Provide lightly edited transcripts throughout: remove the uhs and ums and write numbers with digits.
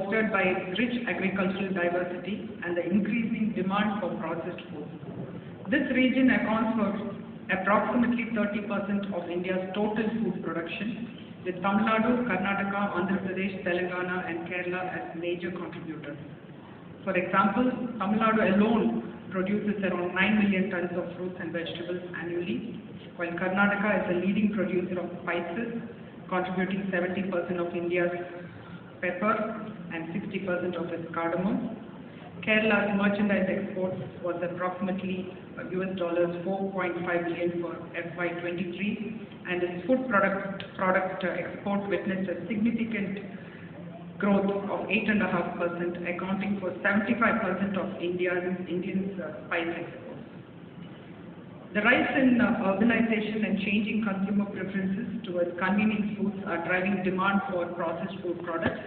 bolstered by rich agricultural diversity and the increasing demand for processed foods. This region accounts for approximately 30% of India's total food production, with Tamil Nadu, Karnataka, Andhra Pradesh, Telangana and Kerala as major contributors. For example, Tamil Nadu alone produces around 9 million tons of fruits and vegetables annually, while Karnataka is a leading producer of spices, contributing 70% of India's pepper and 60% of its cardamom. Kerala's merchandise exports was approximately $4.5 billion for FY23, and its food product export witnessed a significant growth of 8.5%, accounting for 75% of Indian spice exports. The rise in urbanization and changing consumer preferences towards convenient foods are driving demand for processed food products.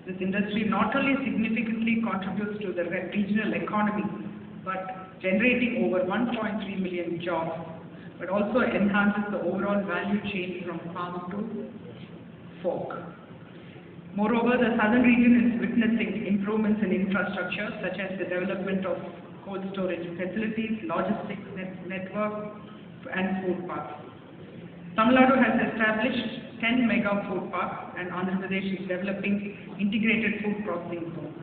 This industry not only significantly contributes to the regional economy, but generating over 1.3 million jobs, but also enhances the overall value chain from farm to fork. Moreover, the southern region is witnessing improvements in infrastructure such as the development of cold storage facilities, logistics network and food parks. Tamil Nadu has established 10 mega food parks and Andhra Pradesh is developing integrated food processing zones.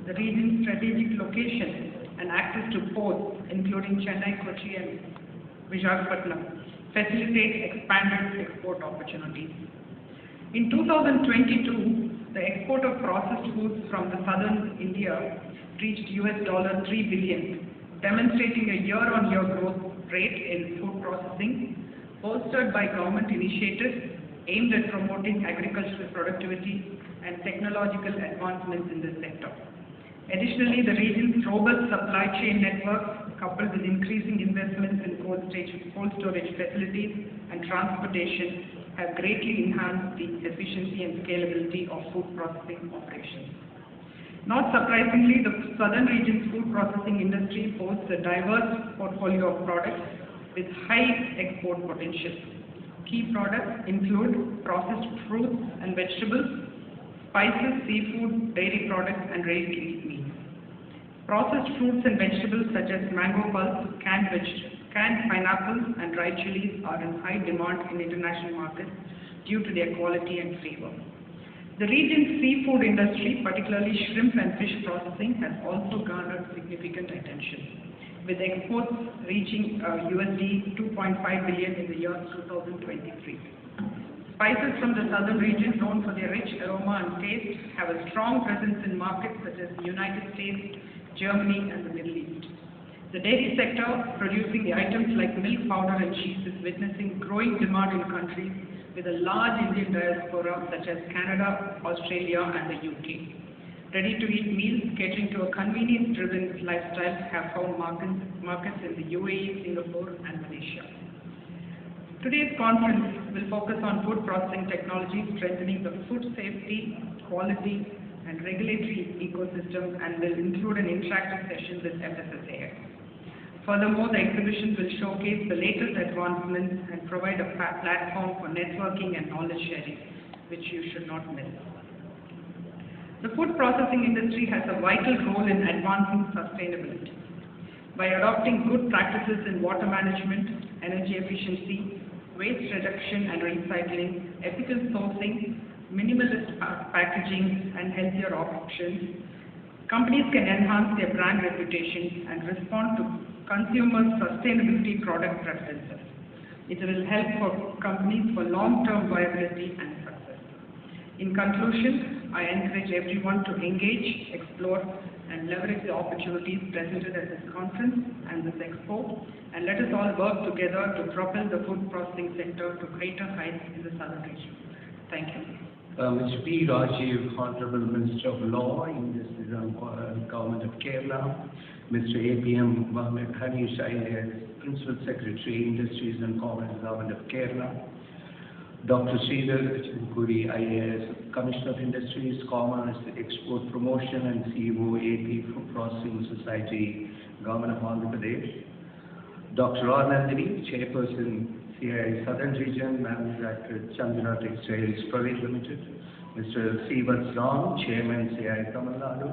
The region's strategic location and access to ports including Chennai, Kochi and Visakhapatnam facilitate expanded export opportunities. In 2022, the export of processed foods from the southern India reached $3 billion, demonstrating a year-on-year growth rate in food processing, bolstered by government initiatives aimed at promoting agricultural productivity and technological advancements in this sector. Additionally, the region's robust supply chain network, coupled with increasing investments in cold storage facilities and transportation, have greatly enhanced the efficiency and scalability of food processing operations. Not surprisingly, the southern region's food processing industry boasts a diverse portfolio of products with high export potential. Key products include processed fruits and vegetables, spices, seafood, dairy products, and ready-to-eat meats. Processed fruits and vegetables such as mango pulp, canned pineapples, and dried chilies are in high demand in international markets due to their quality and flavor. The region's seafood industry, particularly shrimp and fish processing, has also garnered significant attention, with exports reaching $2.5 billion in the year 2023. Spices from the southern region, known for their rich aroma and taste, have a strong presence in markets such as the United States, Germany, and the Middle East. The dairy sector, producing the items like milk powder and cheese, is witnessing growing demand in countries with a large Indian diaspora such as Canada, Australia, and the UK. Ready-to-eat meals catering to a convenience-driven lifestyle have found markets in the UAE, Singapore, and Malaysia. Today's conference will focus on food processing technology, strengthening the food safety, quality, and regulatory ecosystem, and will include an interactive session with FSSAI. Furthermore, the exhibition will showcase the latest advancements and provide a platform for networking and knowledge sharing, which you should not miss. The food processing industry has a vital role in advancing sustainability. By adopting good practices in water management, energy efficiency, waste reduction and recycling, ethical sourcing, minimalist packaging, and healthier options, companies can enhance their brand reputation and respond to consumers' sustainability product preferences. It will help for companies for long-term viability and success. In conclusion, I encourage everyone to engage, explore, and leverage the opportunities presented at this conference and this expo, and let us all work together to propel the food processing sector to greater heights in the southern region. Thank you. Mr. P. Rajiv, Honorable Minister of Law in the Government of Kerala, Mr. APM Mohammed Hanish IAS, Principal Secretary, Industries and Commerce, Government of Kerala, Dr. Sridhar Chinkuri IAS, Commissioner of Industries, Commerce, Export Promotion and CEO, AP Food Processing Society, Government of Andhra Pradesh, Dr. R. Nandini, Chairperson, CII Southern Region, Manufacturer Chandra Textiles Private Limited, Mr. Srivatsram, Chairman CII Tamil Nadu,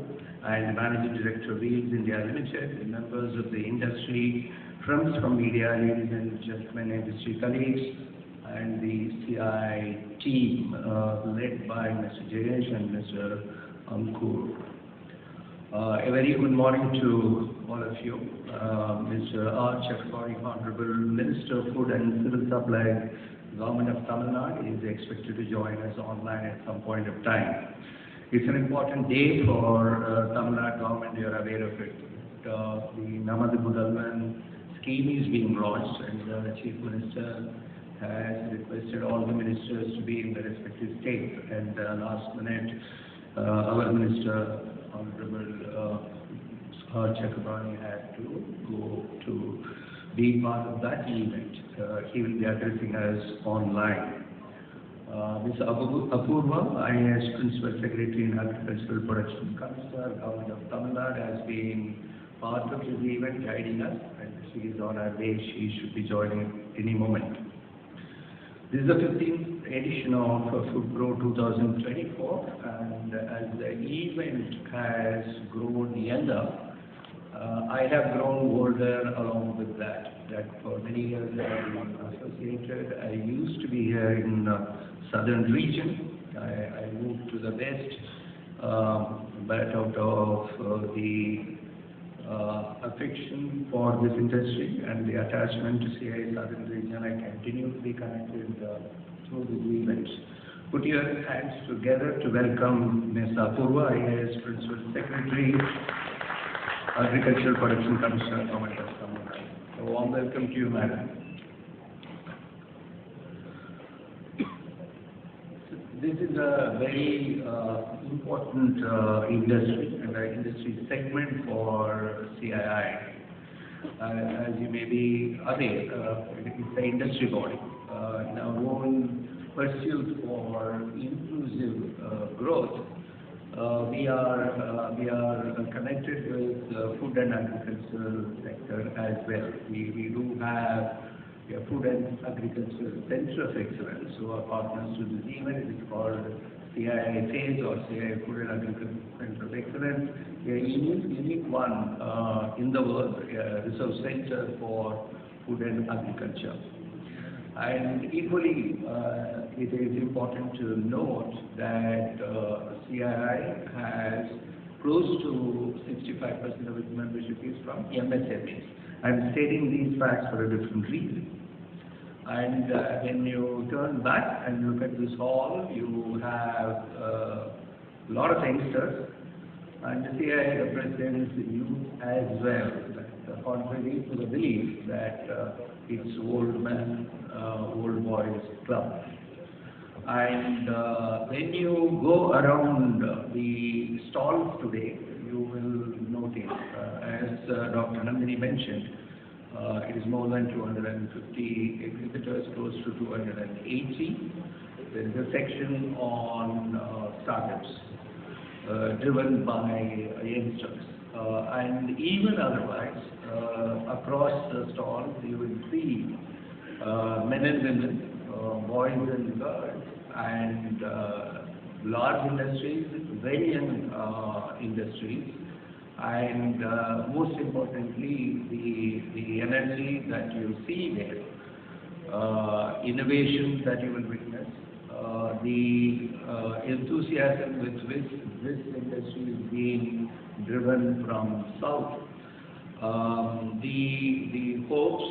and Managing Director Wheels India Limited, the members of the industry, friends from media, ladies and gentlemen, industry colleagues, and the CII team led by Mr. Jayesh and Mr. Ankur. A very good morning to all of you. Mr. R. Chakrabarti, Honorable Minister of Food and Civil Supply, Government of Tamil Nadu, is expected to join us online at some point of time. It's an important day for Tamil Nadu government. You are aware of it. The Namadu Budalman scheme is being launched, and the Chief Minister has requested all the ministers to be in the respective states. And last minute, our Minister, Honorable Chakrabarti, had to go to be part of that event. He will be addressing us online. Ms Apoorva, IAS Principal Secretary in Agricultural Production Council, Government of Tamil Nadu, has been part of this event, guiding us, and she is on her way. She should be joining any moment. This is the 15th edition of FOODPRO 2024, and as the event has grown younger, I have grown older along with that. That for many years I have been associated. I used to be here in southern region. I moved to the west, but out of the affection for this industry and the attachment to CII Southern Region, I continue to be connected through these events. Put your hands together to welcome Ms. Apoorva, IAS Principal Secretary, Agricultural Production Commissioner, Government of Tamil Nadu. A warm welcome to you, madam. This is a very important industry and an industry segment for CII. As you may be aware, it's an industry body. In our own pursuit for inclusive growth, we are connected with food and agricultural sector as well. We do have a food and agricultural center of excellence, so our partners to this event. It is called CII FACE or CII Food and Agricultural Center of Excellence. We are a unique one in the world, research center for food and agriculture. And equally, it is important to note that CII has close to 65% of its membership is from MSMEs. I'm stating these facts for a different reason. And when you turn back and look at this hall, you have a lot of youngsters, and the CII represents the youth as well, contrary to the belief that it's old men, old boys club. And when you go around the stalls today, you will notice, as Dr. Nandini mentioned, it is more than 250 exhibitors, close to 280. There is a section on startups driven by youngsters. And even otherwise, across the stalls, you will see men and women, boys and girls, and large industries, very young industries, and most importantly, the energy that you see there, innovations that you will witness, the enthusiasm with which this industry is being driven from south, the hopes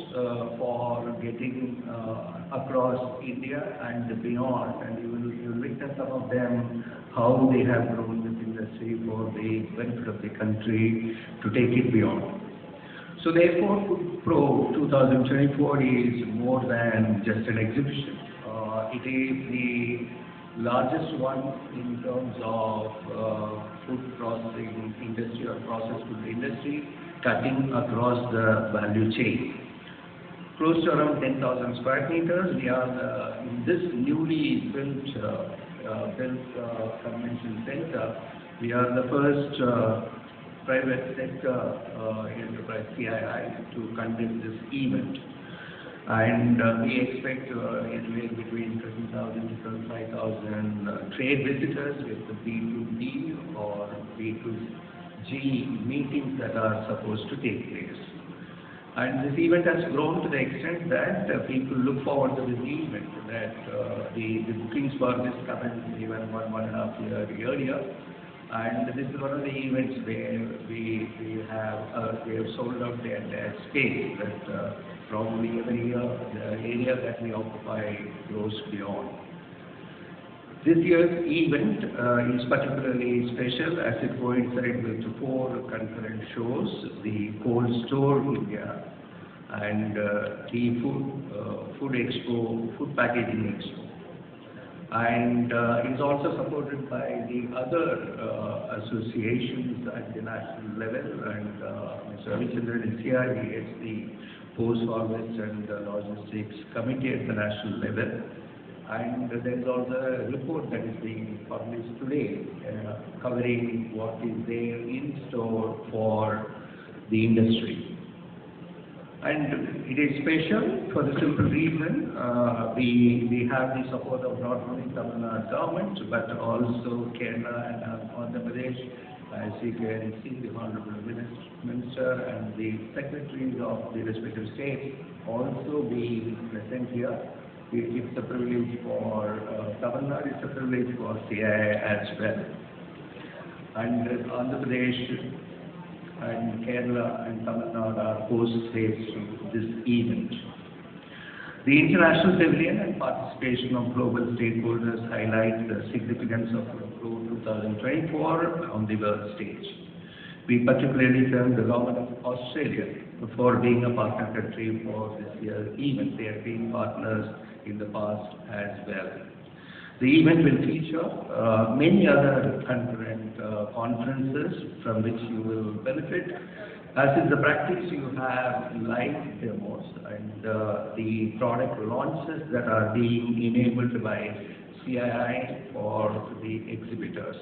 for getting across India and beyond, and you will witness some of them, how they have grown this industry for the benefit of the country to take it beyond. So therefore, FOODPRO 2024 is more than just an exhibition. It is the largest one in terms of food processing industry or processed food industry, cutting across the value chain. Close to around 10,000 square meters. We are in this newly built convention center. We are the first private sector enterprise CII to conduct this event. And we expect anywhere between 30,000 to 35,000 trade visitors with the B2B or B2G meetings that are supposed to take place. And this event has grown to the extent that people look forward to this event, that the bookings for this commence even one and a half year earlier. And this is one of the events where we have sold out the entire space, that probably every year the area that we occupy grows beyond. This year's event is particularly special as it coincides with 4 concurrent shows: the Cold Store India and the Food Expo, Food Packaging Expo. And is also supported by the other associations at the national level, and Mr. Ravichandran in CII heads the Post-Harvest and Logistics Committee at the national level. And there is also a report that is being published today covering what is there in store for the industry. And it is special for the simple reason we have the support of not only Tamil Nadu government but also Kerala and Andhra Pradesh. As you can see, the Honorable Minister and the Secretaries of the respective states also being present here. It's a privilege for Tamil Nadu, it's a privilege for CII as well. And Andhra Pradesh and Kerala and Tamil Nadu are host states to this event. The International Pavilion and participation of global stakeholders highlight the significance of FOODPRO 2024 on the world stage. We particularly thank the government of Australia for being a partner country for this year's event. They have been partners in the past as well. The event will feature many other concurrent conferences from which you will benefit. As is the practice, you have live demos and the product launches that are being enabled by CII for the exhibitors.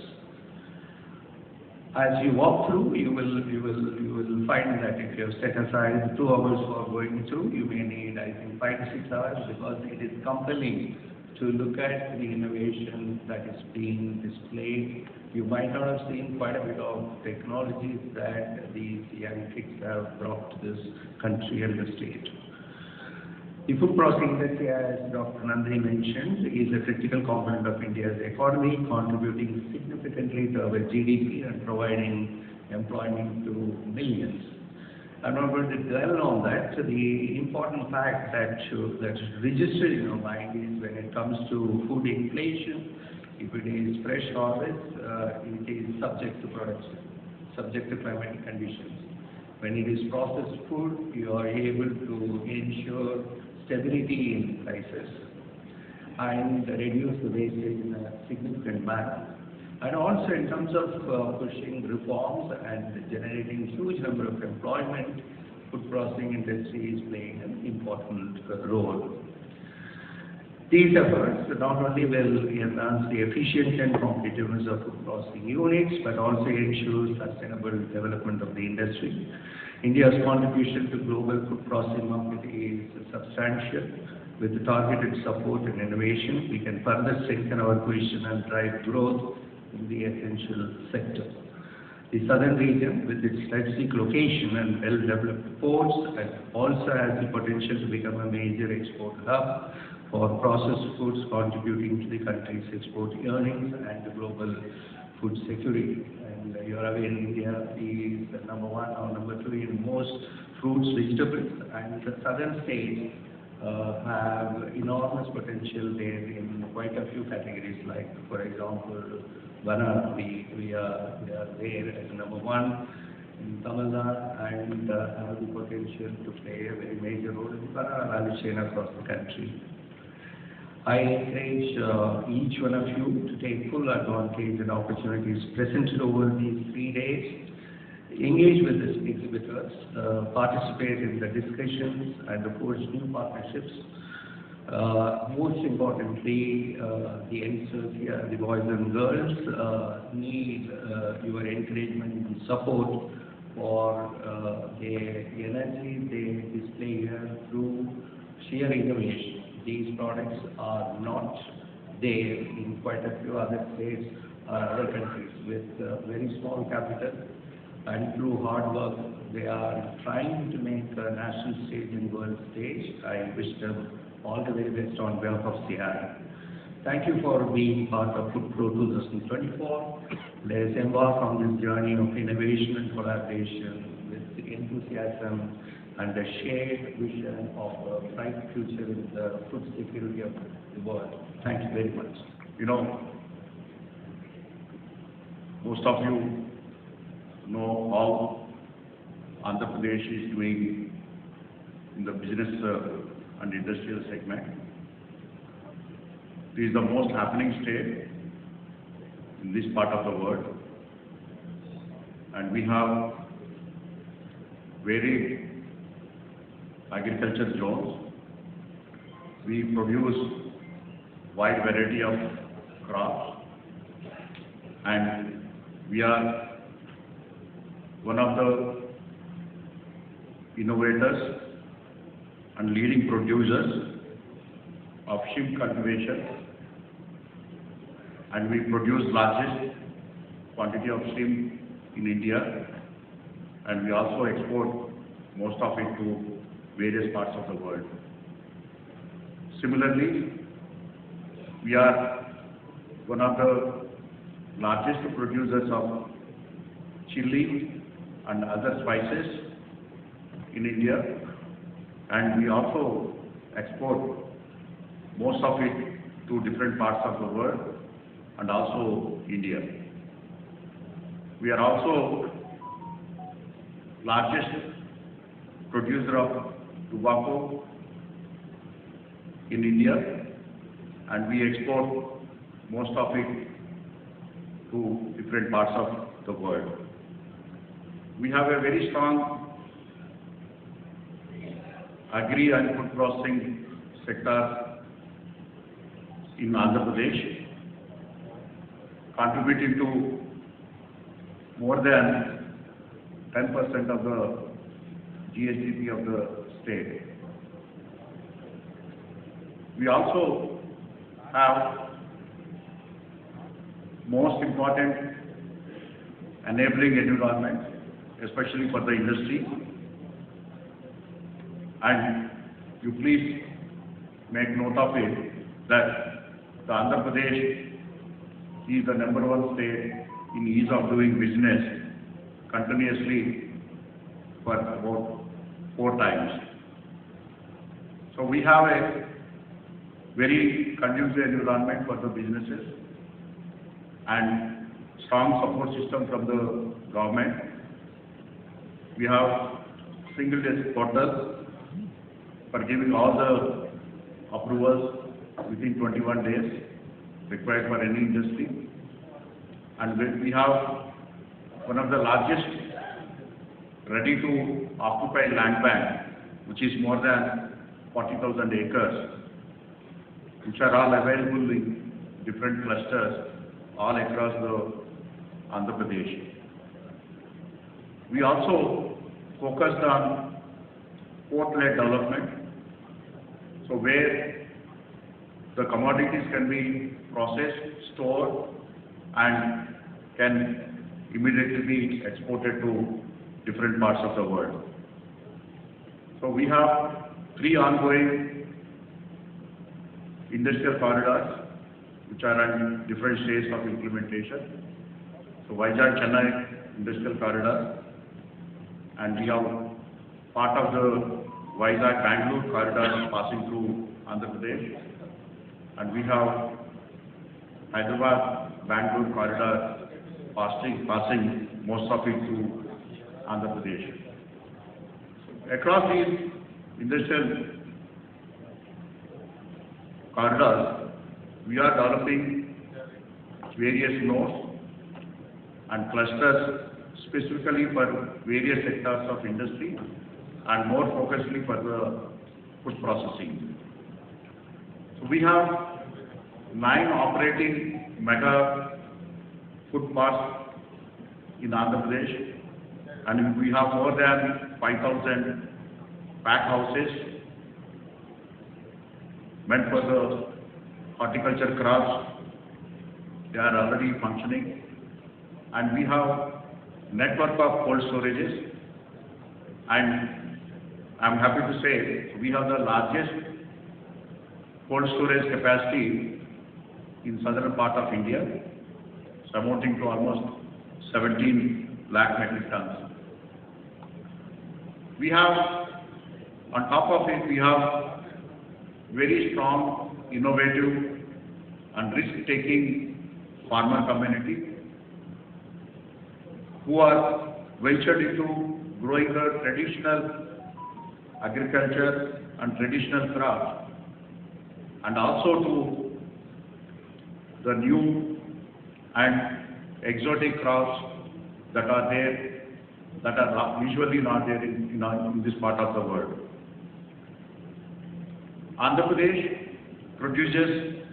As you walk through, you will find that if you have set aside 2 hours for going through, you may need, I think, 5 to 6 hours, because it is compelling to look at the innovation that is being displayed. You might not have seen quite a bit of technologies that these young kids have brought to this country and the state. The food processing industry, as Dr. Nandini mentioned, is a critical component of India's economy, contributing significantly to our GDP and providing employment to millions. I'm not going to dwell on that. So the important fact that should register in your mind is when it comes to food inflation, if it is fresh harvest, it is subject to production, subject to climatic conditions. When it is processed food, you are able to ensure stability in prices and reduce the wastage in a significant manner. And also in terms of pushing reforms and generating huge number of employment, food processing industry is playing an important role. These efforts not only will enhance the efficiency and competitiveness of food processing units, but also ensure sustainable development of the industry. India's contribution to global food processing market is substantial. With the targeted support and innovation, we can further strengthen our position and drive growth in the essential sector. The southern region, with its strategic location and well-developed ports, also has the potential to become a major export hub for processed foods, contributing to the country's export earnings and the global food security. And you are aware, India is number 1 or number 2 in most fruits, vegetables, and the southern states have enormous potential there in quite a few categories, like, for example, banana. We are there as number 1 in Tamil Nadu and have the potential to play a very major role in the banana value chain across the country. I encourage each one of you to take full advantage and opportunities presented over these 3 days. Engage with the exhibitors, participate in the discussions and forge new partnerships. Most importantly, the youngsters here, the boys and girls, need your encouragement and support for their energy they display here through sheer innovation. These products are not there in quite a few other states or other countries with very small capital, and through hard work they are trying to make a national stage and world stage. I wish them all the very best on behalf of CII. Thank you for being part of FoodPro 2024. Let us embark on this journey of innovation and collaboration with enthusiasm and the shared vision of a bright future in the food security of the world. Thank you very much. You know, most of you know how Andhra Pradesh is doing in the business and industrial segment. It is the most happening state in this part of the world, and we have varied agriculture zones. We produce wide variety of crops, and we are one of the innovators and leading producers of shrimp cultivation, and we produce largest quantity of shrimp in India, and we also export most of it to various parts of the world. Similarly, we are one of the largest producers of chili and other spices in India, and we also export most of it to different parts of the world and also India. We are also largest producer of tobacco in India, and we export most of it to different parts of the world. We have a very strong agri and food processing sector in Andhra Pradesh, contributing to more than 10% of the GSDP of the state. We also have most important enabling environment, especially for the industry. And you please make note of it that the Andhra Pradesh is the #1 state in ease of doing business continuously for about 4 times. So we have a very conducive environment for the businesses and strong support system from the government. We have single desk portal for giving all the approvals within 21 days required for any industry, and we have one of the largest ready to occupy land bank, which is more than 40,000 acres, which are all available in different clusters all across the Andhra Pradesh. We also focused on port-led development, so where the commodities can be processed, stored, and can immediately be exported to different parts of the world. So we have 3 ongoing industrial corridors which are in different stages of implementation. So Vizag Chennai Industrial Corridor, and we have part of the Vizag Bangalore corridor passing through Andhra Pradesh, and we have Hyderabad Bangalore corridor passing most of it through Andhra Pradesh. Across these industrial corridors, we are developing various nodes and clusters specifically for various sectors of industry and more focusedly for the food processing. So we have 9 operating mega food parks in Andhra Pradesh, and we have more than 5,000 pack houses meant for the horticulture crops, they are already functioning. And we have network of cold storages. And I'm happy to say we have the largest cold storage capacity in southern part of India, so amounting to almost 17 lakh metric tons. We have, on top of it, we have very strong, innovative and risk-taking farmer community who are ventured into growing the traditional agriculture and traditional crops, and also to the new and exotic crops that are there, that are usually not there in this part of the world. Andhra Pradesh produces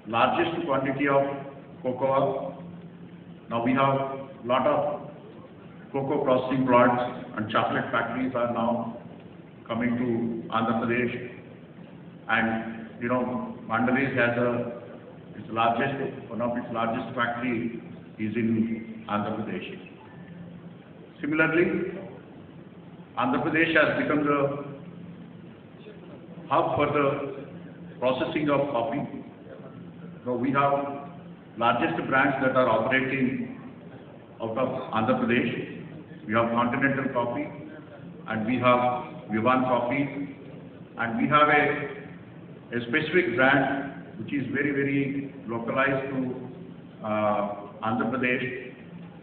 largest quantity of cocoa. Now we have a lot of cocoa processing plants and chocolate factories are now coming to Andhra Pradesh, and Mandalay has one of its largest factory is in Andhra Pradesh. Similarly, Andhra Pradesh has become the hub for the processing of coffee. So we have largest brands that are operating out of Andhra Pradesh. We have Continental Coffee, and we have Vivan Coffee, and we have a specific brand which is very, very localized to Andhra Pradesh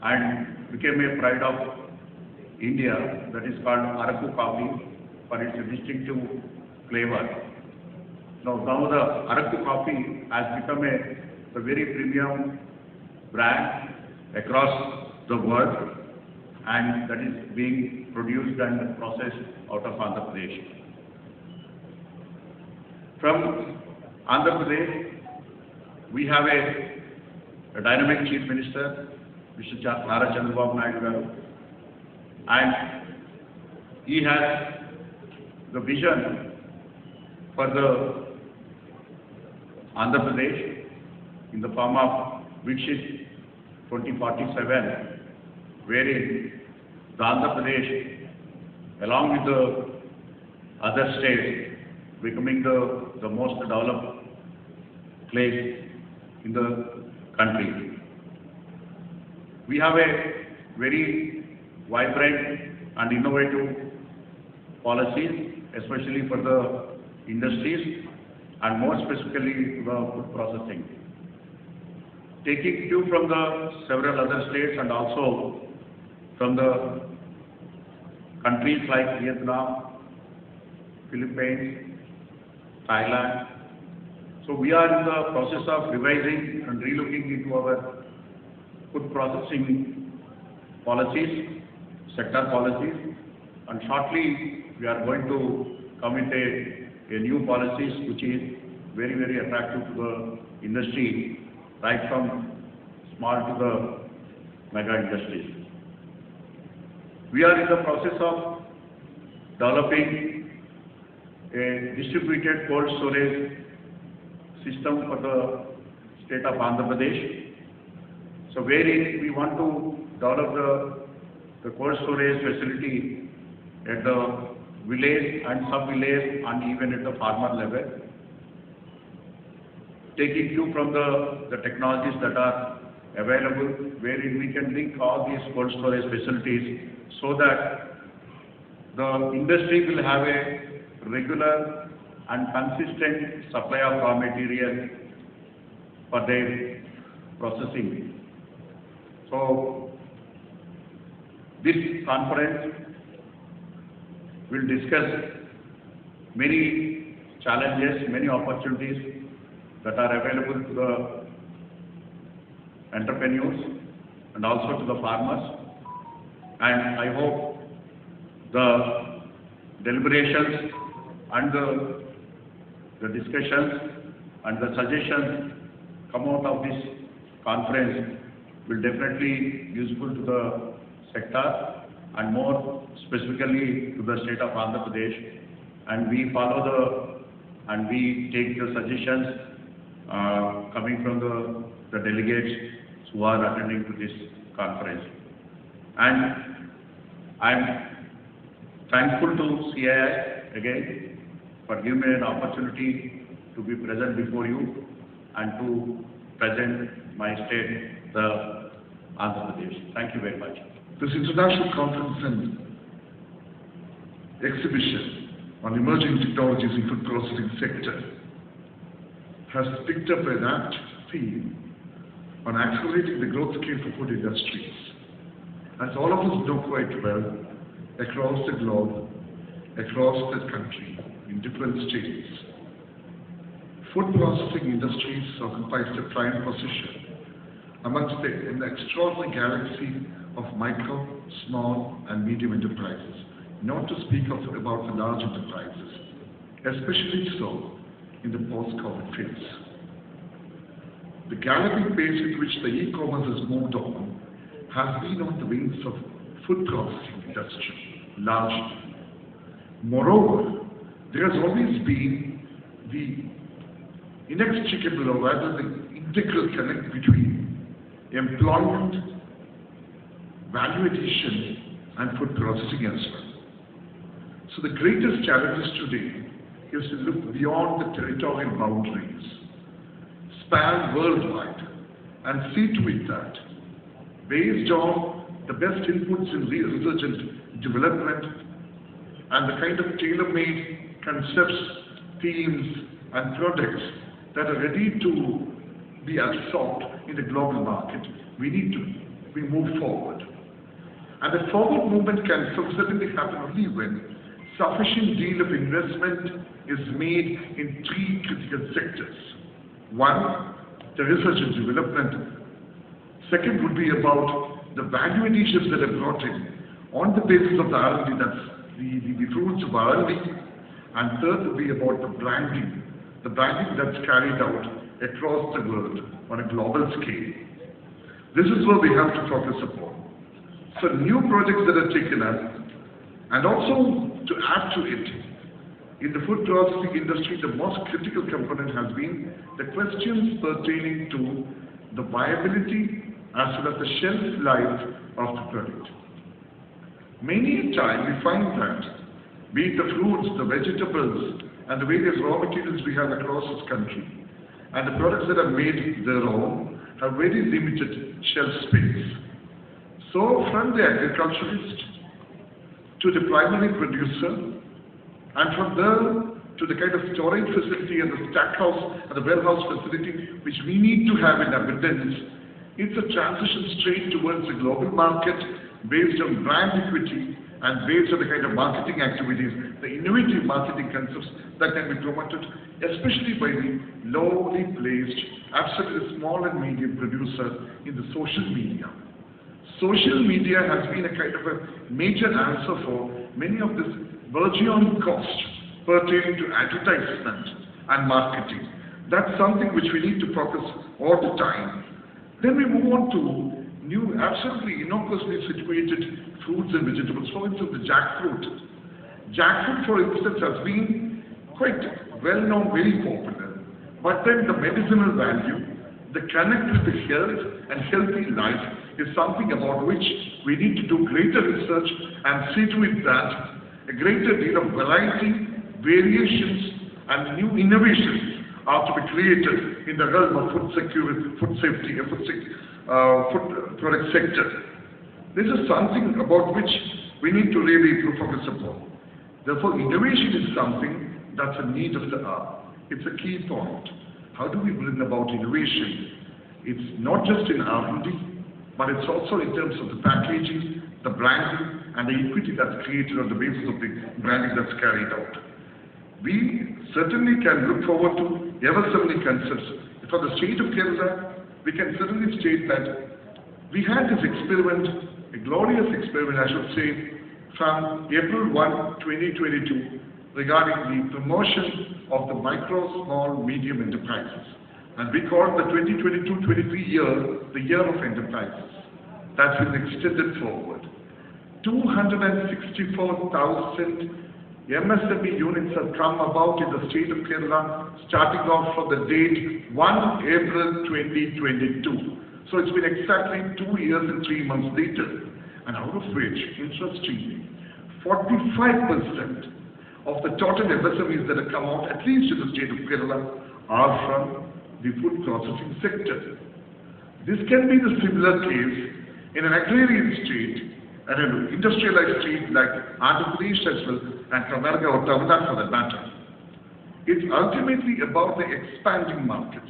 and became a pride of India, that is called Araku Coffee, for its distinctive flavor. Now the Araku Coffee has become a very premium brand across the world, and that is being produced and processed out of Andhra Pradesh. From Andhra Pradesh, we have a dynamic Chief Minister, Mr. Nara Chandrababu Naidu garu, and he has the vision for the Andhra Pradesh in the form of Viksit 2047, wherein the Andhra Pradesh, along with the other states, becoming the most developed place in the country. We have a very vibrant and innovative policies, especially for the industries and more specifically the food processing. Taking cue from the several other states and also from the countries like Vietnam, Philippines, Thailand. So we are in the process of revising and relooking into our food processing policies, sector policies, and shortly we are going to come with a new policies which is very, very attractive to the industry, right from small to the mega industries. We are in the process of developing a distributed cold storage system for the state of Andhra Pradesh. So wherein we want to develop the cold storage facility at the village and sub-village and even at the farmer level, taking cue from the technologies that are available, wherein we can link all these cold storage facilities so that the industry will have a regular and consistent supply of raw material for their processing. So this conference will discuss many challenges, many opportunities that are available to the entrepreneurs and also to the farmers. And I hope the deliberations and the discussions and the suggestions come out of this conference will definitely be useful to the sector and more specifically to the state of Andhra Pradesh. And we follow and we take the suggestions coming from the delegates who are attending to this conference. And I'm thankful to CII again for giving me an opportunity to be present before you and to present my state, the Andhra Pradesh. Thank you very much. This international conference and exhibition on emerging technologies in food processing sector has picked up an apt theme on accelerating the growth scale for food industries. As all of us know quite well, across the globe, across the country, in different states, food processing industries occupies a prime position amongst an extraordinary galaxy of micro, small and medium enterprises, not to speak about the large enterprises, especially so in the post-COVID phase. The galloping pace with which the e-commerce has moved on has been on the wings of food processing industry, largely. Moreover, there has always been the inextricable, or rather the integral connect between employment, value addition and food processing as well. So the greatest challenges today is to look beyond the territorial boundaries, span worldwide, and see to it that, based on the best inputs in research and development and the kind of tailor-made concepts, themes and products that are ready to be absorbed in the global market, we move forward. And the forward movement can certainly happen only when sufficient deal of investment is made in three critical sectors. One, the research and development. Second would be about the value additions that are brought in on the basis of the R&D, that's the fruits of R&D. And third would be about the branding that's carried out across the world on a global scale. This is where we have to focus upon. So new projects that are taken up, and also to add to it, in the food processing industry, the most critical component has been the questions pertaining to the viability as well as the shelf life of the product. Many a time we find that, be it the fruits, the vegetables, and the various raw materials we have across this country, and the products that are made thereon have very limited shelf space. So from the agriculturist to the primary producer, and from there to the kind of storage facility and the stack house and the warehouse facility which we need to have in abundance, it's a transition straight towards the global market based on brand equity and based on the kind of marketing activities, the innovative marketing concepts that can be promoted, especially by the lowly placed, absolutely small and medium producer in the social media. Social media has been a kind of a major answer for many of this burgeoning cost pertaining to advertisement and marketing. That's something which we need to focus all the time. Then we move on to new, absolutely innocuously situated fruits and vegetables. For instance, the jackfruit. Jackfruit, for instance, has been quite well known, very popular. But then the medicinal value, the connect with the health and healthy life is something about which we need to do greater research and see to it that a greater deal of variety, variations and new innovations are to be created in the realm of food security, food safety, food product sector. This is something about which we need to really focus upon. Therefore, innovation is something that's a need of the hour. It's a key point. How do we bring about innovation? It's not just in R&D, but it's also in terms of the packaging, the branding, and the equity that's created on the basis of the branding that's carried out. We certainly can look forward to ever so many concepts. For the state of Kerala, we can certainly state that we had this experiment, a glorious experiment, I should say, from April 1, 2022, regarding the promotion of the micro, small, medium enterprises. And we called the 2022-23 year the year of enterprises. That's been extended forward. 264,000 MSME units have come about in the state of Kerala, starting off from the date 1 April 2022. So it's been exactly 2 years and 3 months later, and out of which, interestingly, 45% of the total MSMEs that have come out, at least in the state of Kerala, are from the food processing sector. This can be the similar case in an agrarian state and an industrialized state like Andhra Pradesh as well, and Karnataka or Tamil Nadu for that matter. It's ultimately about the expanding markets.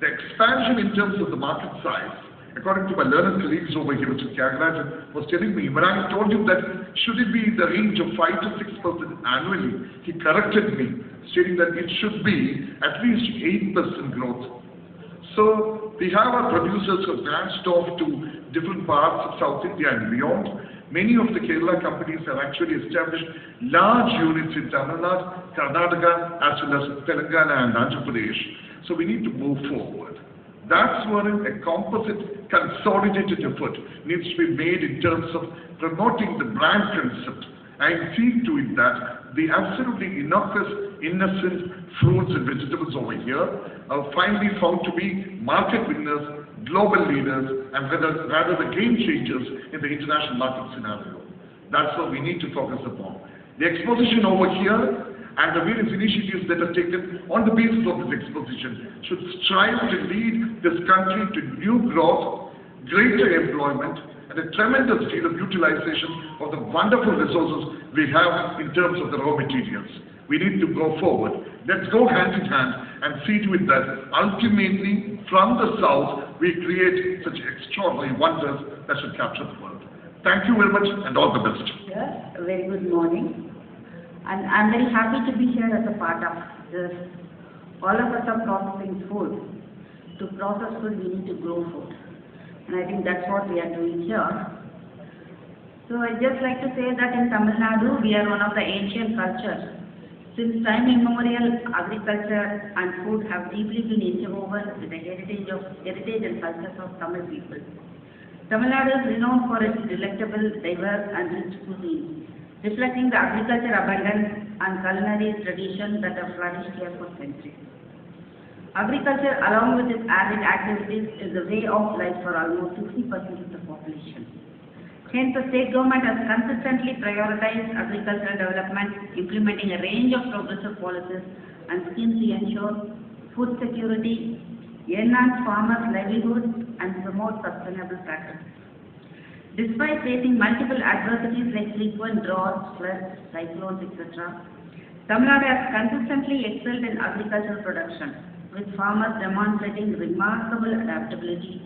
The expansion in terms of the market size, according to my learned colleagues over here, Mr. Tyagarajan was telling me, when I told him that should it be in the range of 5 to 6% annually, he corrected me, stating that it should be at least 8% growth. So we have our producers who have branched off to different parts of South India and beyond. Many of the Kerala companies have actually established large units in Tamil Nadu, Karnataka, as well as Telangana and Andhra Pradesh. So we need to move forward. That's where a composite, consolidated effort needs to be made in terms of promoting the brand concept and seeing to it that the absolutely innocuous, innocent fruits and vegetables over here are finally found to be market winners, global leaders, and rather the game changers in the international market scenario. That's what we need to focus upon. The exposition over here and the various initiatives that are taken on the basis of this exposition should strive to lead this country to new growth, greater employment, and a tremendous deal of utilization of the wonderful resources we have in terms of the raw materials. We need to go forward. Let's go hand in hand and see to it that ultimately from the south we create such extraordinary wonders that should capture the world. Thank you very much and all the best. Yes, a very good morning. And I'm very happy to be here as a part of this. All of us are processing food. To process food, we need to grow food. And I think that's what we are doing here. So I'd just like to say that in Tamil Nadu, we are one of the ancient cultures. Since time immemorial, agriculture and food have deeply been interwoven with the heritage and cultures of Tamil people. Tamil Nadu is renowned for its delectable, diverse and rich cuisine, reflecting the agriculture abundance and culinary tradition that have flourished here for centuries. Agriculture, along with its arid activities, is a way of life for almost 60% of the population. Hence, the state government has consistently prioritized agricultural development, implementing a range of progressive policies and schemes to ensure food security, enhance farmers' livelihoods, and promote sustainable practices. Despite facing multiple adversities like frequent droughts, floods, cyclones, etc., Tamil Nadu has consistently excelled in agricultural production, with farmers demonstrating remarkable adaptability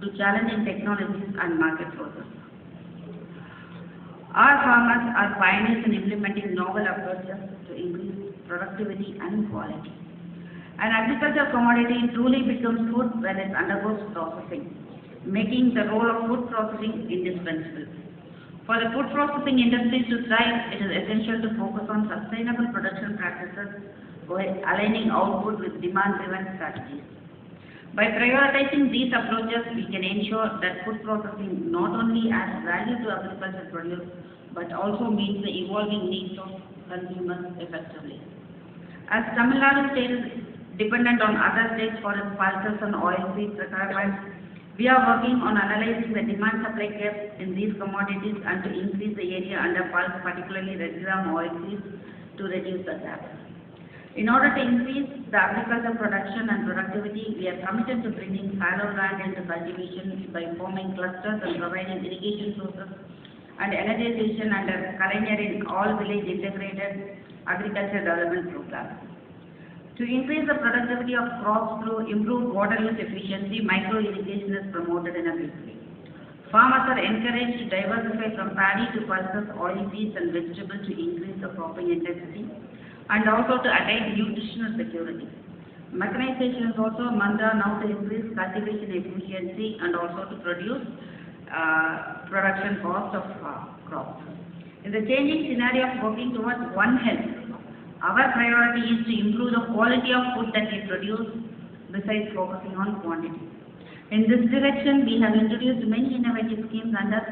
to challenging technologies and market forces. Our farmers are pioneers in implementing novel approaches to increase productivity and quality. An agricultural commodity truly becomes food when it undergoes processing, making the role of food processing indispensable. For the food processing industry to thrive, it is essential to focus on sustainable production practices while aligning output with demand-driven strategies. By prioritizing these approaches, we can ensure that food processing not only adds value to agricultural produce, but also meets the evolving needs of consumers effectively. As Tamil Nadu state is dependent on other states for its pulses and oilseeds requirements, we are working on analyzing the demand-supply gap in these commodities and to increase the area under pulse, particularly red gram oilseeds, to reduce the gap. In order to increase the agricultural production and productivity, we are committed to bringing fallow land into cultivation by forming clusters and providing irrigation sources and energization under Kalaignarin all-village integrated agriculture development program. To increase the productivity of crops through improved water use efficiency, micro-irrigation is promoted in a big way. Farmers are encouraged to diversify from paddy to pulses, oilseeds and vegetables to increase the cropping intensity and also to attain nutritional security. Mechanization is also a mantra now to increase cultivation efficiency and also to produce production cost of crops. In the changing scenario of working towards One Health, our priority is to improve the quality of food that we produce besides focusing on quantity. In this direction, we have introduced many innovative schemes under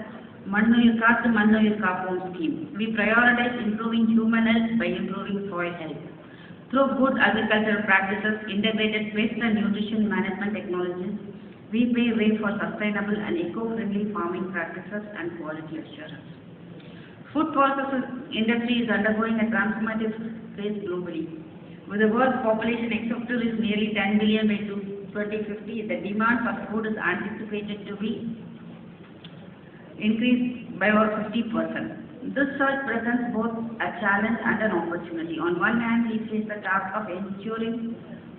Mannuyir Kaathu Mannuyir Kaapom scheme. We prioritize improving human health by improving soil health. Through good agricultural practices, integrated pest and nutrition management technologies, we pave way for sustainable and eco-friendly farming practices and quality assurance. Food processing industry is undergoing a transformative phase globally. With the world's population expected is nearly 10 billion by 2050, the demand for food is anticipated to be increased by over 50%. This surge presents both a challenge and an opportunity. On one hand, we face the task of ensuring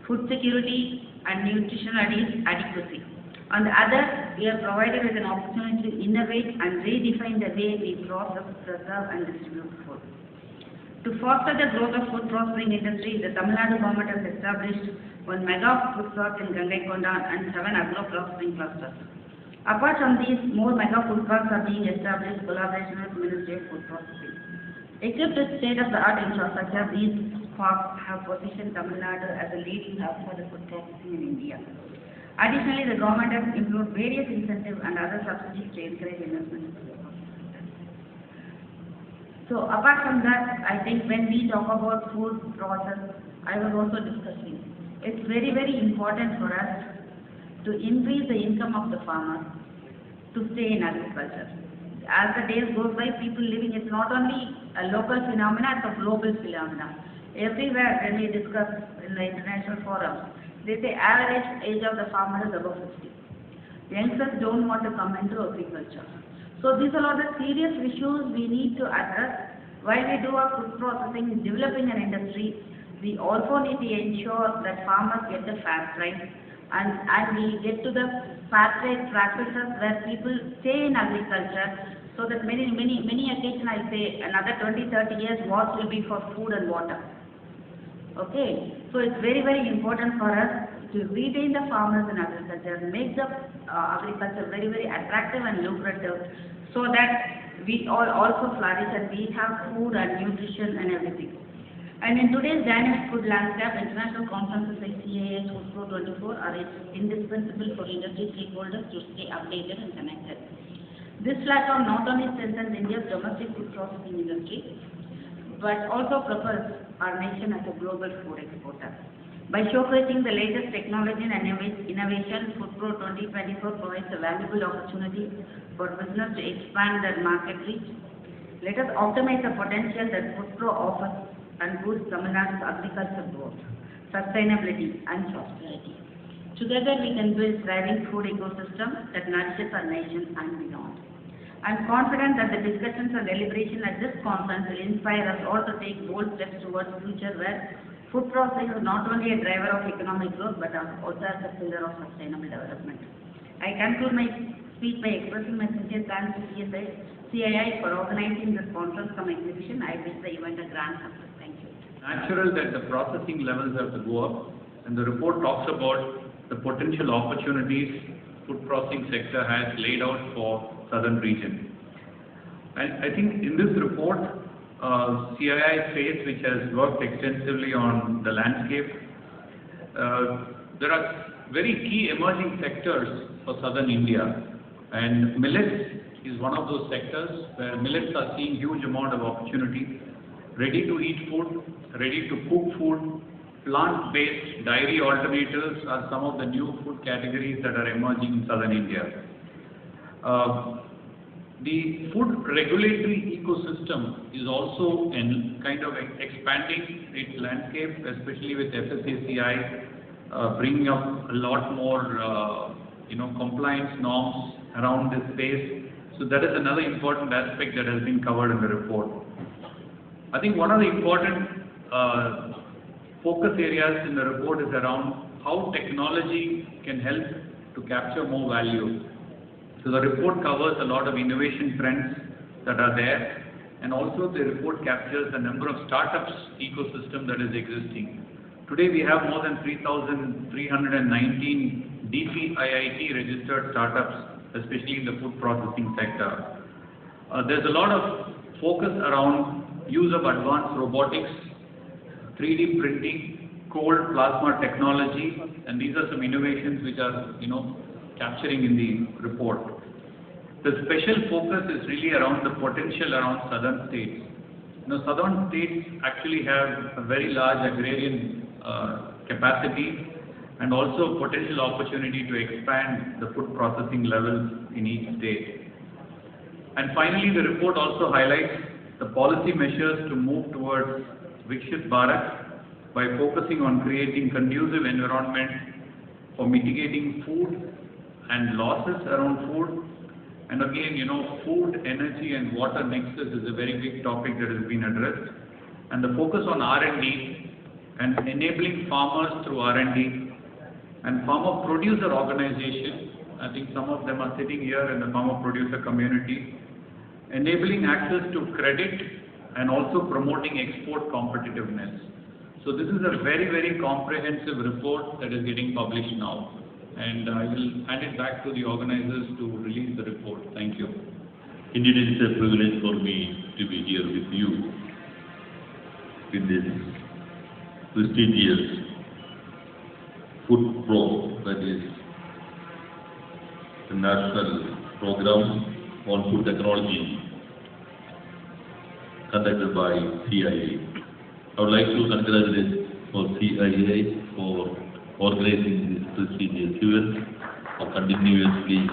food security and nutritional adequacy. On the other, we are provided with an opportunity to innovate and redefine the way we process, preserve and distribute food. To foster the growth of food processing industry, the Tamil Nadu government has established 1 mega food park in Gangaikonda and 7 agro-processing clusters. Apart from these, more mega food parks are being established in collaboration with Ministry of Food Processing. Equipped with state-of-the-art infrastructure, these parks have positioned Tamil Nadu as a leading hub for the food processing in India. Additionally, the government has improved various incentives and other subsidies to encourage investment. So apart from that, I think when we talk about food process, I was also discussing, it's very, very important for us to increase the income of the farmer to stay in agriculture. As the days goes by, people living, it's not only a local phenomenon, it's a global phenomenon. Everywhere when we discuss in the international forums, they say average age of the farmer is above 50. Youngsters don't want to come into agriculture. So these are all the serious issues we need to address. While we do our food processing, developing an industry, we also need to ensure that farmers get the fair price and we get to the fair trade practices where people stay in agriculture so that many occasions I say another 20-30 years what will be for food and water. Okay, so it's very, very important for us to retain the farmers in agriculture, make the agriculture very, very attractive and lucrative so that we all also flourish and we have food and nutrition and everything. And in today's dynamic food landscape, international conferences like CII FOODPRO 2O24 are indispensable for industry stakeholders to stay updated and connected. This platform not only strengthens India's domestic food processing industry, but also propels our nation as a global food exporter. By showcasing the latest technology and innovation, FOODPRO 2024 provides a valuable opportunity for business to expand their market reach. Let us optimize the potential that FOODPRO offers and boost Tamil Nadu's agriculture growth, sustainability and prosperity. Together we can build thriving food ecosystem that nourishes our nation and beyond. I am confident that the discussions and deliberation at this conference will inspire us all to take bold steps towards a future where food processing is not only a driver of economic growth but also as a pillar of sustainable development. I conclude my speech by expressing my sincere thanks to CII for organizing this conference from exhibition. I wish the event a grand success. Thank you. Natural that the processing levels have to go up, and the report talks about the potential opportunities food processing sector has laid out for southern region. And I think in this report, CII space, which has worked extensively on the landscape, there are very key emerging sectors for southern India, and millets is one of those sectors where millets are seeing huge amount of opportunity. Ready to eat food, ready to cook food, plant-based dairy alternatives are some of the new food categories that are emerging in southern India. The food regulatory ecosystem is also kind of expanding its landscape, especially with FSSAI bringing up a lot more compliance norms around this space. So that is another important aspect that has been covered in the report. I think one of the important focus areas in the report is around how technology can help to capture more value. So the report covers a lot of innovation trends that are there, and also the report captures the number of startups ecosystem that is existing. Today we have more than 3,319 DPIIT registered startups, especially in the food processing sector. There's a lot of focus around use of advanced robotics, 3D printing, cold plasma technology, and these are some innovations which are capturing in the report. The special focus is really around the potential around southern states. Southern states actually have a very large agrarian capacity and also potential opportunity to expand the food processing levels in each state. And finally, the report also highlights the policy measures to move towards Viksit Bharat by focusing on creating conducive environment for mitigating food and losses around food. And again, food, energy and water nexus is a very big topic that has been addressed. And the focus on R&D and enabling farmers through R&D and farmer producer organization, I think some of them are sitting here in the farmer producer community, enabling access to credit and also promoting export competitiveness. So this is a very, very comprehensive report that is getting published now. And I will hand it back to the organizers to release the report. Thank you. Indeed, it is a privilege for me to be here with you in this prestigious FOODPRO, that is the national program on food technology conducted by CII. I would like to congratulate for CII for organizing this prestigious event for continuously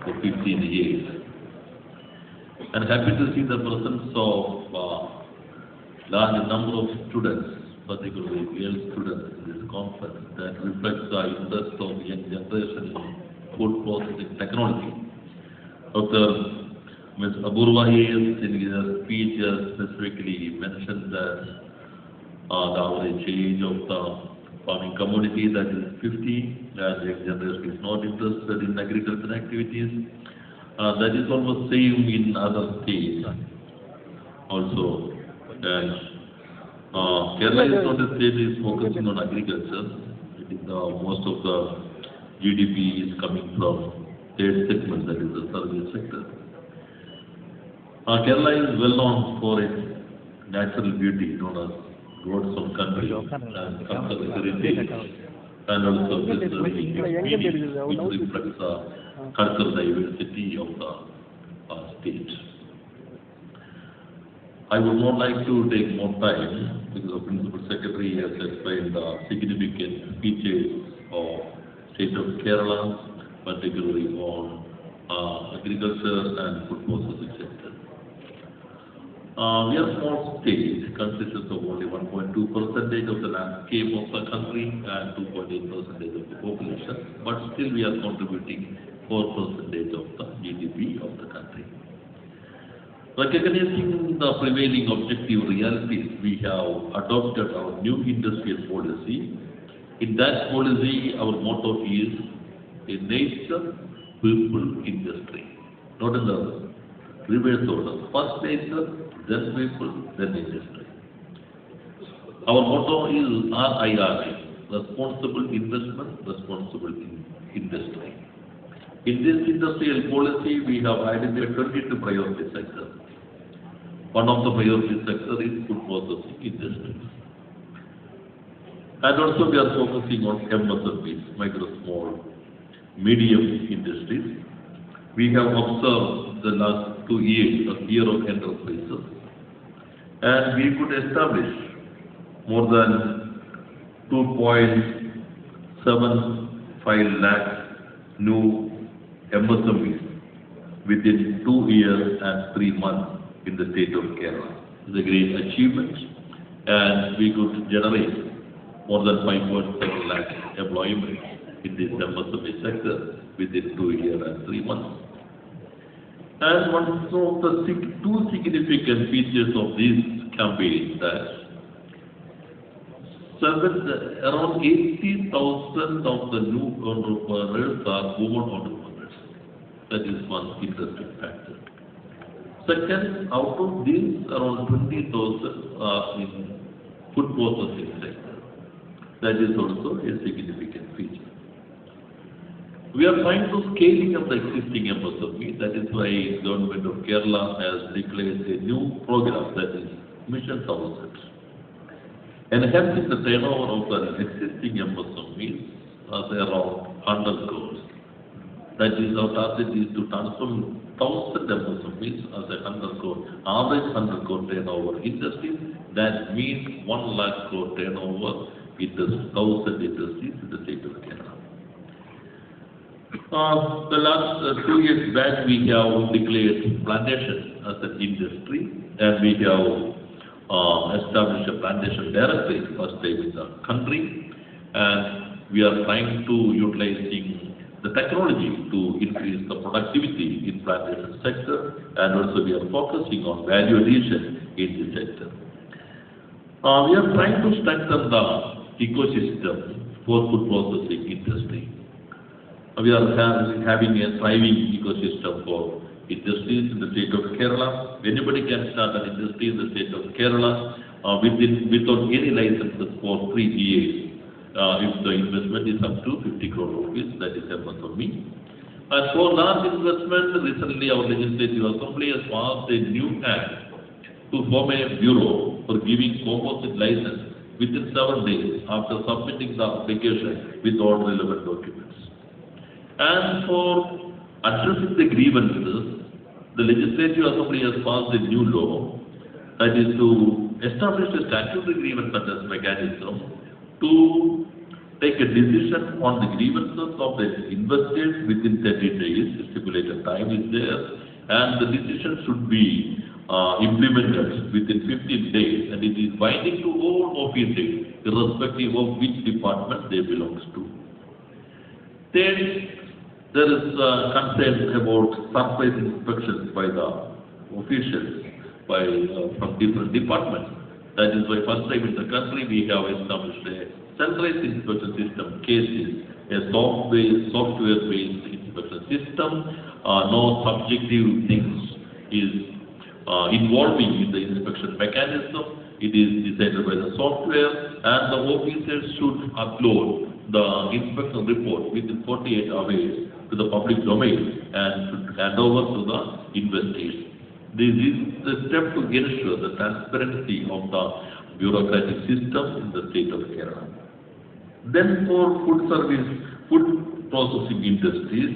for 15 years. I'm happy to see the presence of large number of students, particularly girl students in this conference, that reflects the interest of young generation in food processing technology. Dr. Ms Apoorva in her speech specifically mentioned that the average age of the farming community, that is 50, and young generation is not interested in agricultural activities. That is almost same in other states also. And Kerala is not a state is focusing on agriculture. I think most of the GDP is coming from third segment, that is the service sector. Kerala is well known for its natural beauty, known as Gods of Country and cultural heritage, and also preserving experience, which reflects the cultural diversity of the state. I would not like to take more time because the Principal Secretary has explained the significant features of state of Kerala, particularly on agriculture and food processing sector. We are a small state, consists of only 1.2% of the landscape of the country and 2.8% of the population, but still we are contributing 4% of the GDP of the country. Recognizing the prevailing objective realities, we have adopted our new industrial policy. In that policy, our motto is a nature, people, industry. Not in the reverse order. First nature, then people, then industry. Our motto is RIRI, responsible investment, responsible industry. In this industrial policy, we have identified 22 priority sectors. One of the priority sectors is food processing industry. And also we are focusing on MSMEs, micro, small, medium industries. We have observed the last 2 years a year of enterprises, and we could establish more than 2.75 lakh new MSMEs within 2 years and 3 months in the state of Kerala. It's a great achievement, and we could generate more than 5.7 lakh employment in this MSME sector within 2 years and 3 months. And one of the two significant features of this campaign is that around 80,000 of the new entrepreneurs are women entrepreneurs. That is one interesting factor. Second, out of these, around 20,000 are in food processing sector. That is also a significant feature. We are trying to scaling up the existing MSME. That is why Government of Kerala has declared a new program, that is Mission 1000. Enhancing the turnover of the existing MSMEs as around 100 crores. That is, our target is to transform 1,000 MSMEs as a 100 crore, average 100 crore turnover industry. That means 1 lakh crore turnover with the 1,000 industries in the state of Kerala. The last 2 years back, we have declared plantation as an industry, and we have established a plantation directory first time in the country, and we are trying to utilizing the technology to increase the productivity in plantation sector, and also we are focusing on value addition in this sector. We are trying to strengthen the ecosystem for food processing industry. We are having a thriving ecosystem for industries in the state of Kerala. Anybody can start an industry in the state of Kerala without any licenses for 3 years. If the investment is up to 50 crore rupees, that is MSME. And for large investment, recently our legislative assembly has passed a new act to form a bureau for giving composite license within 7 days after submitting the application with all relevant documents. And for addressing the grievances, the legislative assembly has passed a new law, that is to establish a statutory grievance mechanism to take a decision on the grievances of the investors within 30 days. Stipulated time is there, and the decision should be implemented within 15 days, and it is binding to all officers, irrespective of which department they belong to. Then there is concern about surprise inspections by the officials from different departments. That is why first time in the country we have established a centralized inspection system, cases, a software-based inspection system. No subjective things is involving in the inspection mechanism. It is decided by the software, and the officers should upload the inspection report within 48 hours to the public domain and should hand over to the investors. This is the step to ensure the transparency of the bureaucratic system in the state of Kerala. Then for food processing industries,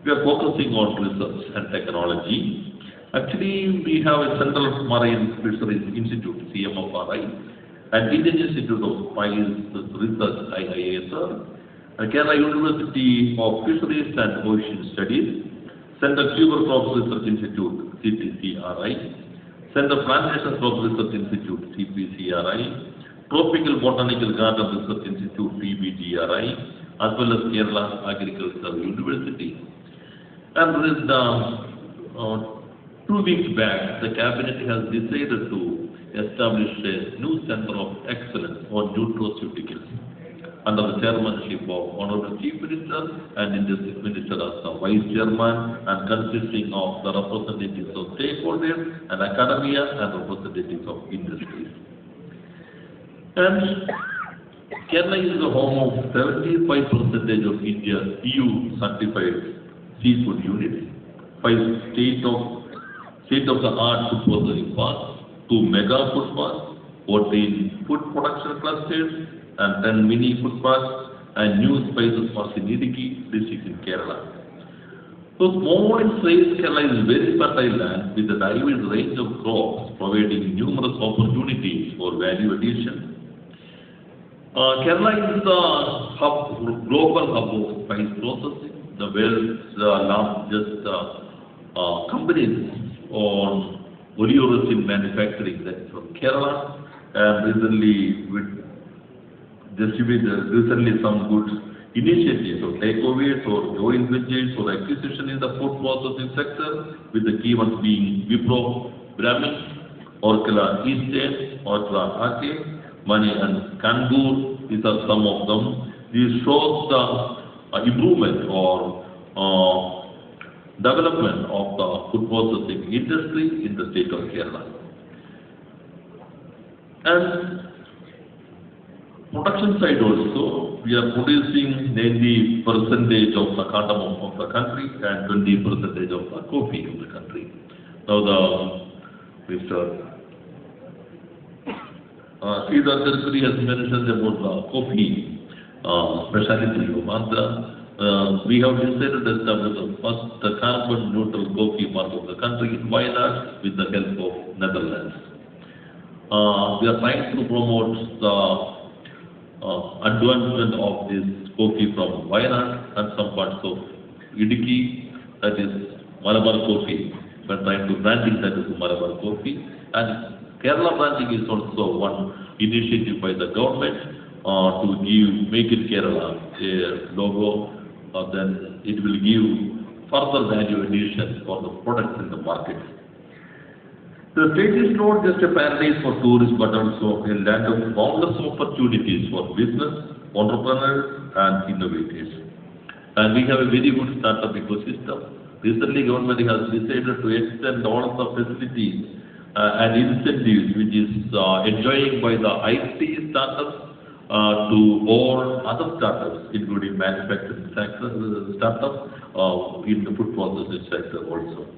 we are focusing on research and technology. Actually, we have a Central Marine Fisheries Institute, CMFRI, and Indian Institute of Spice Research, IISR, Kerala University of Fisheries and Ocean Studies, Center Sugar Crops Research Institute, CTCRI, Center Plantation Crops Research Institute, CPCRI, Tropical Botanical Garden Research Institute, TBGRI, as well as Kerala Agricultural University. And 2 weeks back, the cabinet has decided to establish a new center of excellence on nutraceuticals under the chairmanship of Honorable Chief Minister and Industry Minister as the Vice Chairman, and consisting of the representatives of stakeholders and academia and representatives of industries. And Kerala is the home of 75% of India's EU certified seafood units, 5 state-of-the-art food processing parks, 2 mega food parks, 14 food production clusters, and 10 mini food parks, and new spices parks in Idukki district in Kerala. So small and strange Kerala is very fertile land with a diverse range of crops, providing numerous opportunities for value addition. Kerala is the global hub of spice processing. The world's largest companies on oleoresin manufacturing, that is from Kerala, and recently some good initiatives or takeovers or joint ventures or acquisition in the food processing sector, with the key ones being Wipro, Brahmin, Orkla Eastern, Orkla Ake, Mani and Kangur. These are some of them. This shows the improvement or development of the food processing industry in the state of Kerala. And production side also, we are producing 90% of the cardamom of the country and 20% of the coffee of the country. Now Mr. Sridhar has mentioned about the coffee specialty of Andhra. we have decided to establish the first carbon neutral coffee park of the country in Wayanad with the help of Netherlands. We are trying to promote the advancement of this coffee from Wayanad and some parts of Idiki, that is Malabar coffee. We are trying to branding that as Malabar coffee. And Kerala branding is also one initiative by the government to give Make in Kerala a logo. Then it will give further value addition for the products in the market. The state is not just a paradise for tourists, but also a land of boundless opportunities for business, entrepreneurs, and innovators. And we have a very good startup ecosystem. Recently, government has decided to extend all the facilities and incentives which is enjoying by the IT startups to all other startups, including manufacturing sector startups in the food processing sector also.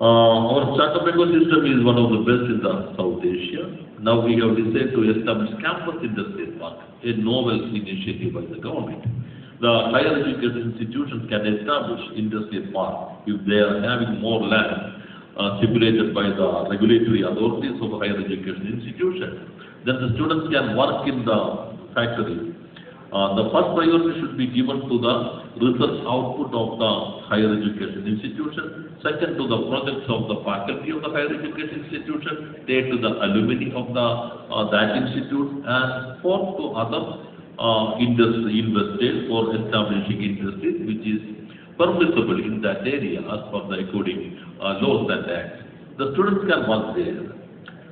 Our startup ecosystem is one of the best in the South Asia. Now we have decided to establish campus industrial park, a novel initiative by the government. The higher education institutions can establish industrial park if they are having more land stipulated by the regulatory authorities of higher education institutions. Then the students can work in the factory. The first priority should be given to the research output of the higher education institution, second to the projects of the faculty of the higher education institution, third to the alumni of that institute, and fourth to other investors for establishing industries which is permissible in that area as per the according laws and acts. The students can work there.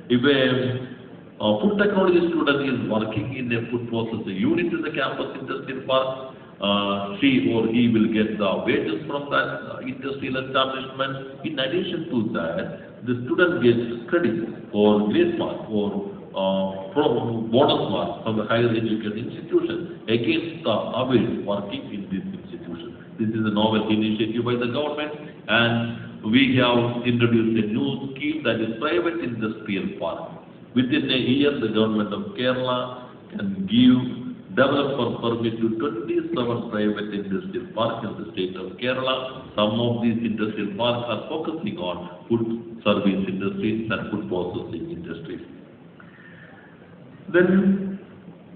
If a food technology student is working in a food processing unit in the campus industrial park, she or he will get the wages from that industrial establishment. In addition to that, the student gets credit or grace mark or bonus mark from the higher education institution against the hours working in this institution. This is a novel initiative by the government, and we have introduced a new scheme, that is private industrial park. Within a year, the government of Kerala can give developer permit to 27 private industrial parks in the state of Kerala. Some of these industrial parks are focusing on food service industries and food processing industries. Then,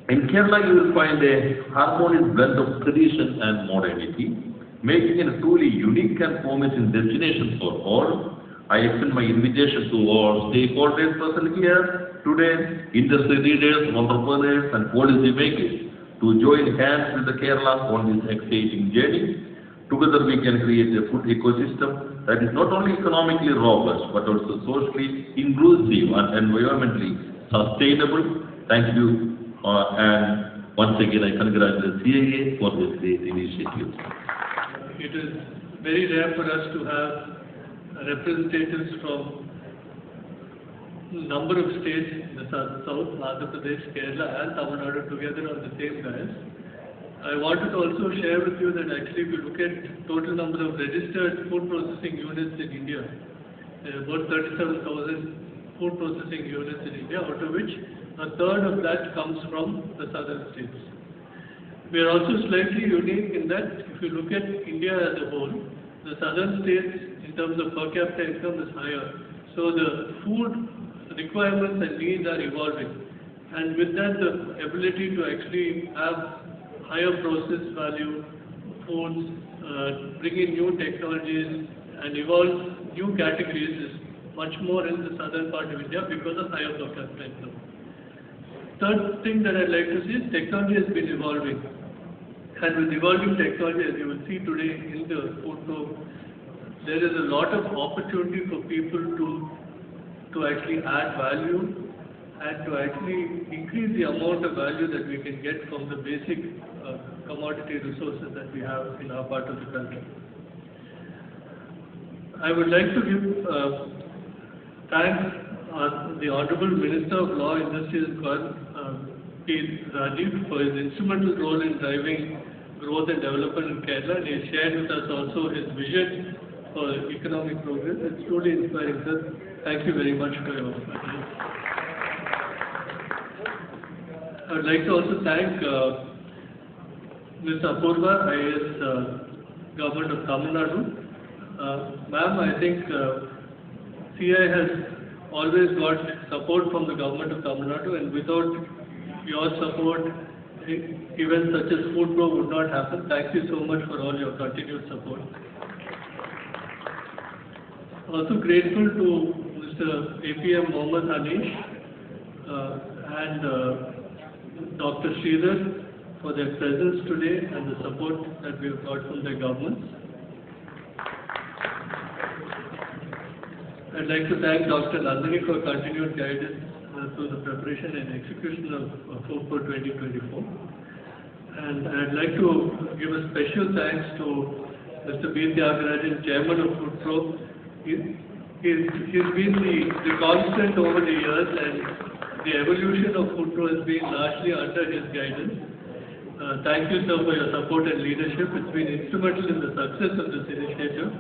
in Kerala, you will find a harmonious blend of tradition and modernity, making it a truly unique and promising destination for all. I extend my invitation to all stakeholders present here today, industry leaders, entrepreneurs, and policy makers to join hands with the Kerala on this exciting journey. Together, we can create a food ecosystem that is not only economically robust, but also socially inclusive and environmentally sustainable. Thank you, and once again, I congratulate CII for this great initiative. It is very rare for us to have representatives from a number of states in the south, Andhra Pradesh, Kerala and Tamil Nadu together on the same dais. I wanted to also share with you that actually if you look at total number of registered food processing units in India, about 37,000 food processing units in India, out of which a third of that comes from the southern states. We are also slightly unique in that if you look at India as a whole, the southern states in terms of per capita income is higher. So the food requirements and needs are evolving. And with that, the ability to actually have higher process value foods, bring in new technologies and evolve new categories is much more in the southern part of India because of higher per capita income. Third thing that I'd like to see is technology has been evolving. And with evolving technology, as you will see today in the photo, there is a lot of opportunity for people to actually add value and to actually increase the amount of value that we can get from the basic commodity resources that we have in our part of the country. I would like to give thanks the Honorable Minister of Law, Industries and P. Rajiv for his instrumental role in driving growth and development in Kerala, and he shared with us also his vision for economic progress. It's truly inspiring, sir. Thank you very much for your attention. I would like to also thank Ms Apoorva, IAS, Government of Tamil Nadu. Ma'am, I think CI has always got support from the Government of Tamil Nadu, and without your support, events such as FoodPro would not happen. Thank you so much for all your continued support. Also grateful to Mr. APM Mohammed Hanish and Dr. Sridhar for their presence today and the support that we have got from their governments. I'd like to thank Dr. Nandini for continued guidance through the preparation and execution of FOODPRO 2024. And I'd like to give a special thanks to Mr. B. Tyagarajan, Chairman of FOODPRO. He's been the constant over the years, and the evolution of FOODPRO has been largely under his guidance. Thank you, sir, for your support and leadership. It's been instrumental in the success of this initiative.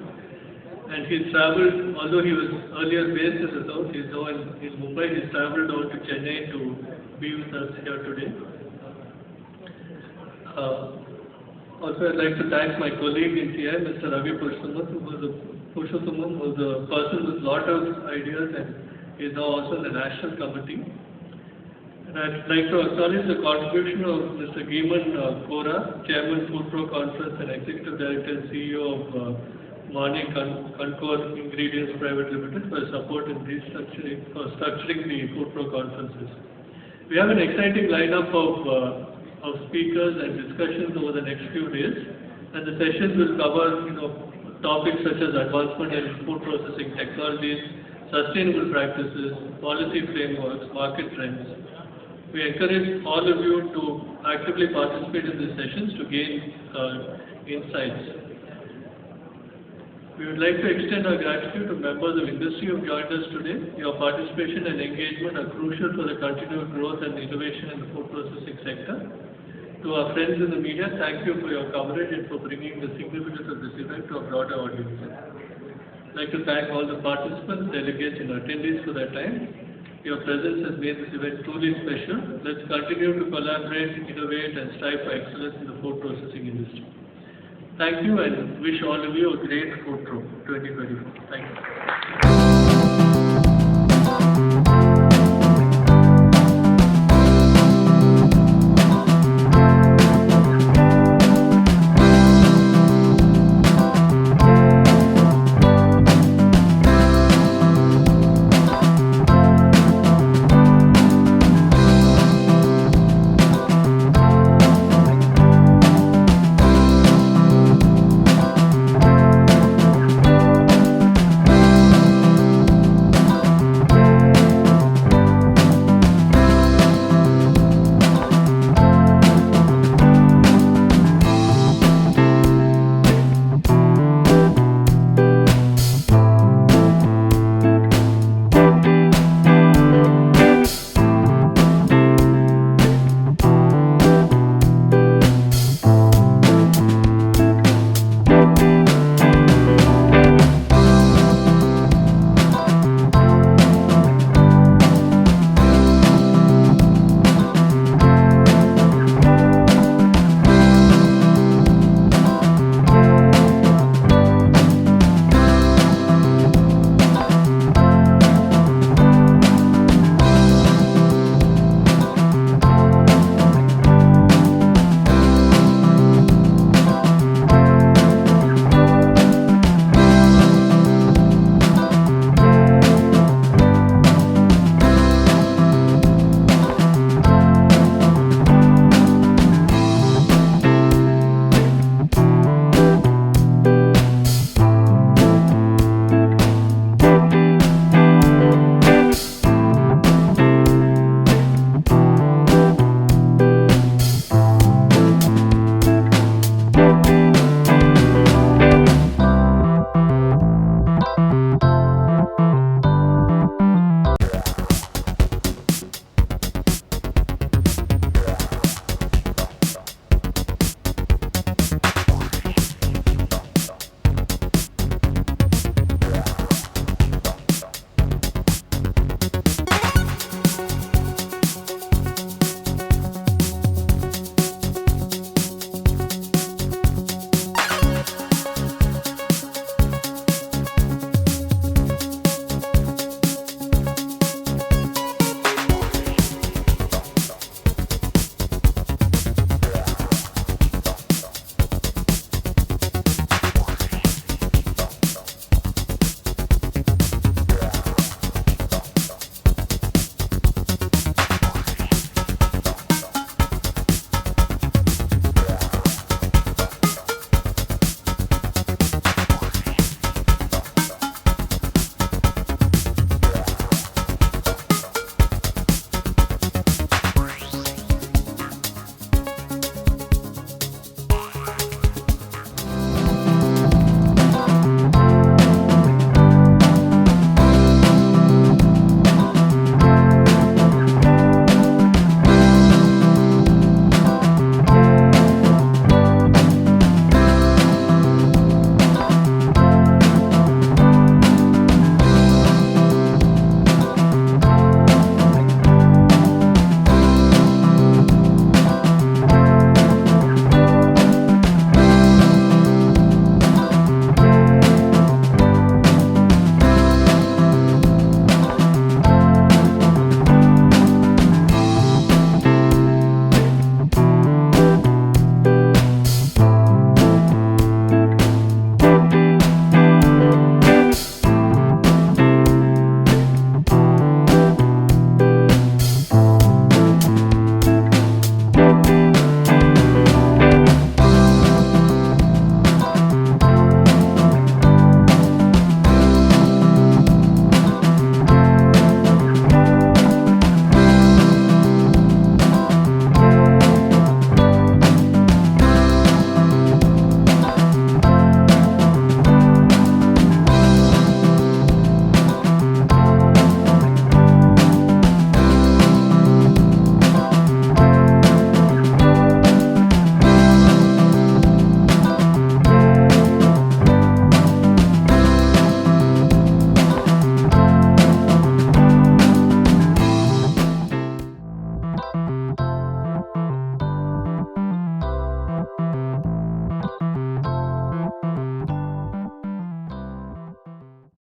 And he's travelled, although he was earlier based in the south, he's now in Mumbai. He's travelled down to Chennai to be with us here today. Also, I'd like to thank my colleague in CI, Mr. Ravi Purushottamam, who was a person with a lot of ideas and is now also in the National Committee. And I'd like to acknowledge the contribution of Mr. Geeman Kora, Chairman FOODPRO Conference and Executive Director and CEO of Mani Concord Ingredients Private Limited for support in structuring the FOODPRO conferences. We have an exciting lineup of speakers and discussions over the next few days, and the sessions will cover topics such as advancement in food processing technologies, sustainable practices, policy frameworks, market trends. We encourage all of you to actively participate in these sessions to gain insights. We would like to extend our gratitude to members of industry who have joined us today. Your participation and engagement are crucial for the continued growth and innovation in the food processing sector. To our friends in the media, thank you for your coverage and for bringing the significance of this event to a broader audience. I'd like to thank all the participants, delegates and attendees for their time. Your presence has made this event truly special. Let's continue to collaborate, innovate and strive for excellence in the food processing industry. Thank you and wish all of you a great FOODPRO 2024. Thank you.